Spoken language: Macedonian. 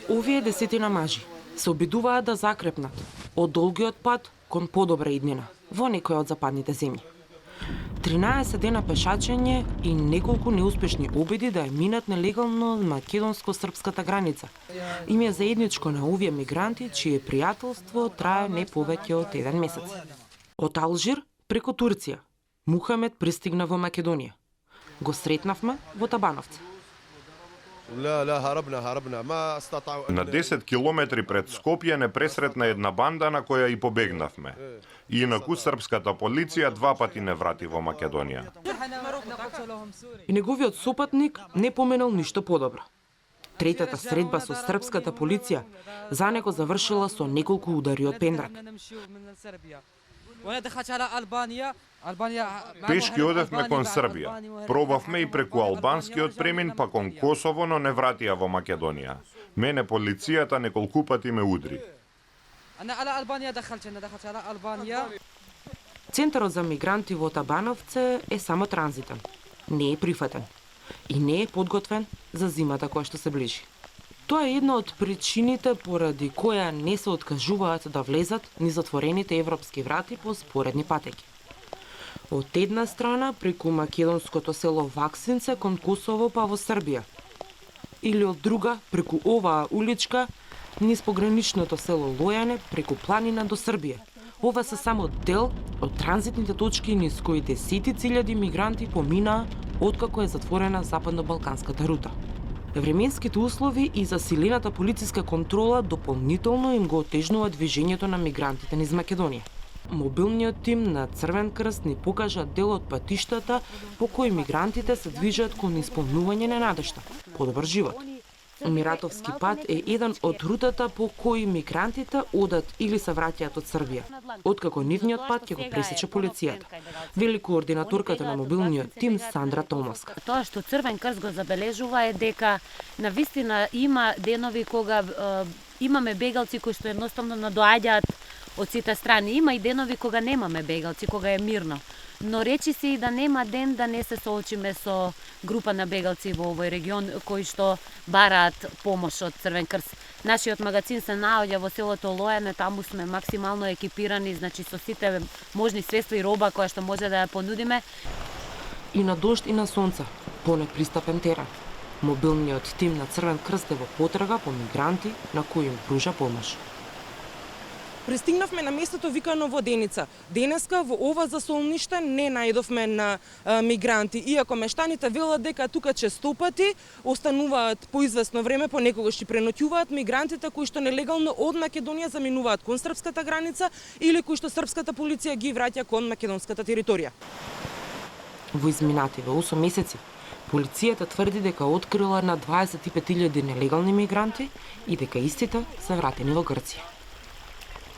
Овие десетина мажи се обидуваат да закрепнат од долгиот пат кон подобра иднина во некоја од западните земји. 13 дена пешачење и неколку неуспешни обиди да ја минат нелегално македонско-српската граница. Им е заедничко на овие мигранти чие пријателство трае не повеќе од 1 месец. Од Алжир преку Турција, Мухамед пристигна во Македонија. Го сретнавме во Табановце. На 10 километри пред Скопје не пресретна една банда на која и побегнавме. Инаку српската полиција 2 пати не врати во Македонија. И неговиот сопатник не поменал ништо подобро. Третата средба со српската полиција за него завршила со неколку удари од пендрак. Пешки одевме кон Србија. Пробавме и преку албанскиот премин, па кон Косово, но не вратија во Македонија. Мене полицијата неколку пати ме удри. Центарот за мигранти во Табановце е само транзитен. Не е прифатен. И не е подготвен за зимата која што се ближи. Тоа е една од причините поради која не се откажуваат да влезат низ отворените европски врати по споредни патеки. Од една страна преку македонското село Ваксинце кон Косово па во Србија. Или од друга преку оваа уличка низ пограничното село Лојане преку планина до Србија. Ова се само дел од транзитните точки низ кои десетици илјади мигранти поминаа откако е затворена западно-балканската рута. Временските услови и засилената полициска контрола дополнително им го отежнуваат движењето на мигрантите низ Македонија. Мобилниот тим на Црвен крст ни покажа дел од патиштата по кои мигрантите се движат кон исполнување на надежта, подобар живот. Миратовски пат е еден од рутата по кои мигрантите одат или се враќаат од Србија, откако нивниот пат ќе го пресече полицијата, вели координаторката на мобилниот тим Сандра Томовска. Тоа што Црвен крст го забележува е дека навистина има денови кога имаме бегалци кои што едноставно надоаѓаат од сите страни. Има и денови кога немаме бегалци, кога е мирно. Но речи се и да нема ден да не се соочиме со група на бегалци во овој регион кои што бараат помош од Црвен крст. Нашиот магазин се наоѓа во селото Лојане, таму сме максимално екипирани, значи со сите можни средства и роба која што може да ја понудиме. И на дожд и на сонце, по непристапен терен. Мобилниот тим на Црвен крст е во потрага по мигранти на кои им пружа помош. Пристигнавме на местото викано Воденица. Денеска во ова засолниште не најдовме на мигранти, иако мештаните велат дека тука честопати остануваат по известно време, понекогаш и преноќуваат мигрантите кои што нелегално од Македонија заминуваат кон српската граница или кои што српската полиција ги враќа кон македонската територија. Во изминативе 8 месеци полицијата тврди дека открила на 25.000 нелегални мигранти и дека истите се вратени во Грција.